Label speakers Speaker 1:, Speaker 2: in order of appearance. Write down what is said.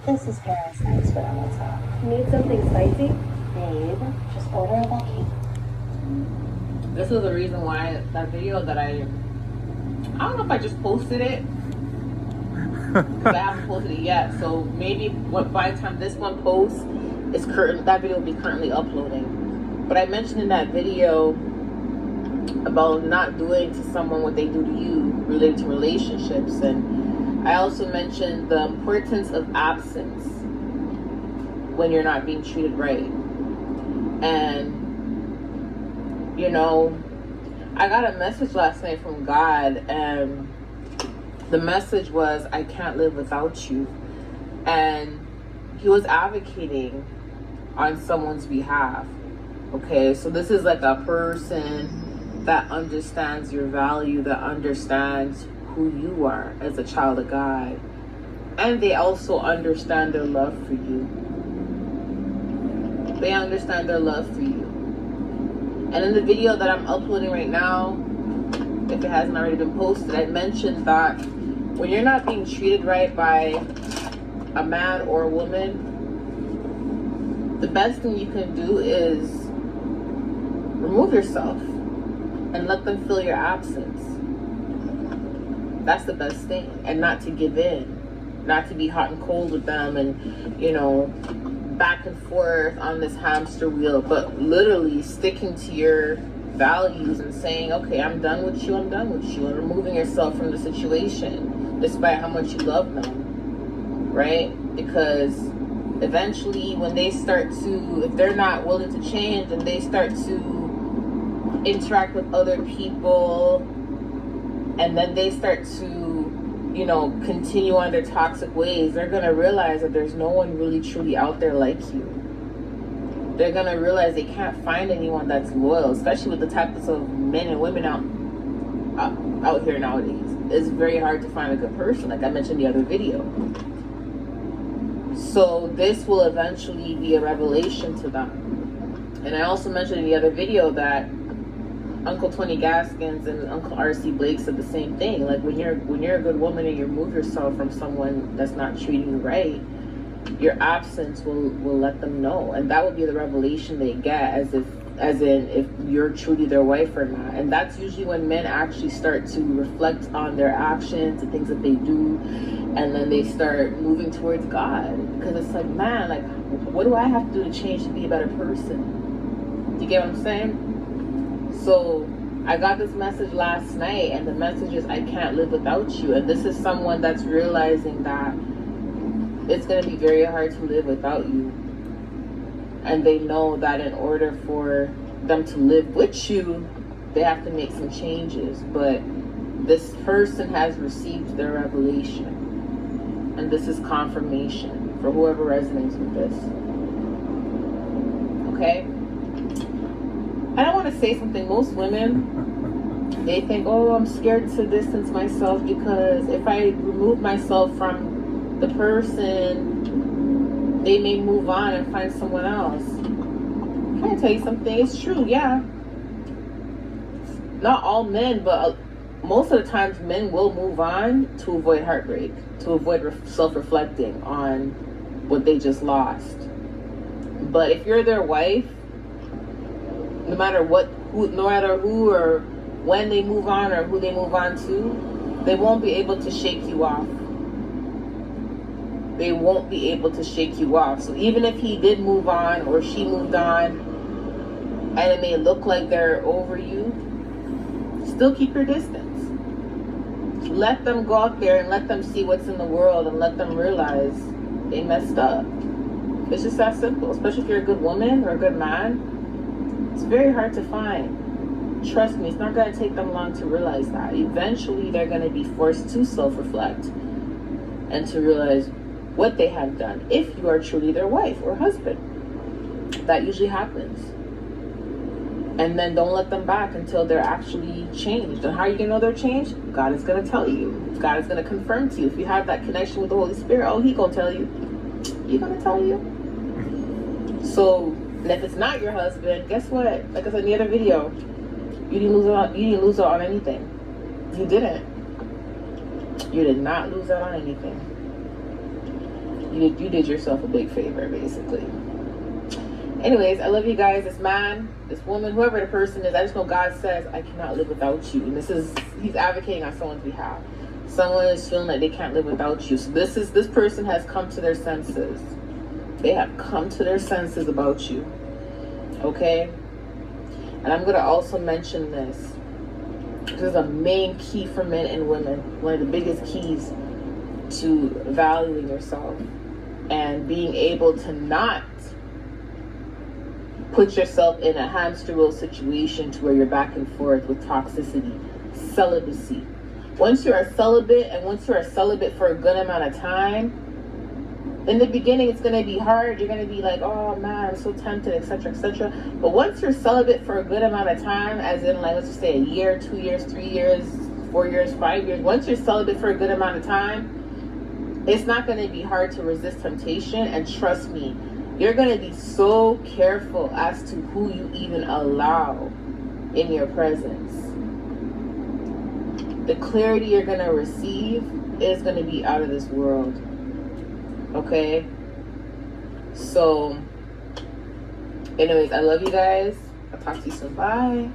Speaker 1: This is parasites, but on the top.
Speaker 2: Need something spicy?
Speaker 1: Babe, just order a bucket.
Speaker 3: This is the reason why that video that I don't know if I just posted it because I haven't posted it yet. So maybe by the time this one posts, that video will be currently uploading. But I mentioned in that video about not doing to someone what they do to you related to relationships, and I also mentioned the importance of absence when you're not being treated right. And you know, I got a message last night from God, and the message was, I can't live without you. And he was advocating on someone's behalf. Okay, so this is like a person that understands your value, that understands who you are as a child of God. And they also understand their love for you. They understand their love for you. And in the video that I'm uploading right now, if it hasn't already been posted, I mentioned that when you're not being treated right by a man or a woman, the best thing you can do is remove yourself and let them feel your absence. That's the best thing. And not to give in, not to be hot and cold with them and, you know, back and forth on this hamster wheel, but literally sticking to your values and saying, okay, I'm done with you, and removing yourself from the situation despite how much you love them, right? Because eventually when they start to, if they're not willing to change and they start to interact with other people, and then they start to, you know, continue on their toxic ways, they're gonna realize that there's no one really truly out there like you. They're gonna realize they can't find anyone that's loyal, especially with the types of men and women out here nowadays. It's very hard to find a good person, like I mentioned in the other video. So this will eventually be a revelation to them. And I also mentioned in the other video that Uncle Tony Gaskins and Uncle R.C. Blake said the same thing. Like when you're a good woman and you remove yourself from someone that's not treating you right, your absence will let them know, and that will be the revelation they get, as in if you're truly their wife or not. And that's usually when men actually start to reflect on their actions, the things that they do, and then they start moving towards God, because it's like, man, like, what do I have to do to change to be a better person? Do you get what I'm saying? So I got this message last night, and the message is, I can't live without you. And this is someone that's realizing that it's going to be very hard to live without you. And they know that in order for them to live with you, they have to make some changes. But this person has received their revelation. And this is confirmation for whoever resonates with this. Okay? I don't want to say something. Most women, they think, oh, I'm scared to distance myself because if I remove myself from the person, they may move on and find someone else. Can I tell you something? It's true, yeah. Not all men, but most of the times men will move on to avoid heartbreak, to avoid self-reflecting on what they just lost. But if you're their wife, no matter who or when they move on or who they move on to, they won't be able to shake you off. They won't be able to shake you off. So even if he did move on or she moved on, and it may look like they're over you, still keep your distance. Let them go out there and let them see what's in the world, and let them realize they messed up. It's just that simple. Especially if you're a good woman or a good man, it's very hard to find. Trust me, it's not going to take them long to realize that. Eventually, they're going to be forced to self-reflect and to realize what they have done, if you are truly their wife or husband. That usually happens. And then don't let them back until they're actually changed. And how are you going to know they're changed? God is going to tell you. God is going to confirm to you. If you have that connection with the Holy Spirit, oh, He going to tell you. He going to tell you. So, and if it's not your husband, guess what? Like I said in the other video, you didn't lose out on anything. You didn't. You did not lose out on anything. You did yourself a big favor, basically. Anyways, I love you guys. This man, this woman, whoever the person is, I just know God says, I cannot live without you. And he's advocating on someone's behalf. Someone is feeling like they can't live without you. So this person has come to their senses. They have come to their senses about you. Okay? And I'm going to also mention this. This is a main key for men and women. One of the biggest keys to valuing yourself and being able to not put yourself in a hamster wheel situation to where you're back and forth with toxicity. Celibacy. Once you are celibate, and once you are celibate for a good amount of time, in the beginning it's going to be hard. You're going to be like, oh man, I'm so tempted, etc., etc. But once you're celibate for a good amount of time, as in like, let's just say a year, 2 years, 3 years, 4 years, 5 years, once you're celibate for a good amount of time, it's not going to be hard to resist temptation. And trust me, you're going to be so careful as to who you even allow in your presence. The clarity you're going to receive is going to be out of this world. Okay? So, anyways, I love you guys. I'll talk to you soon. Bye.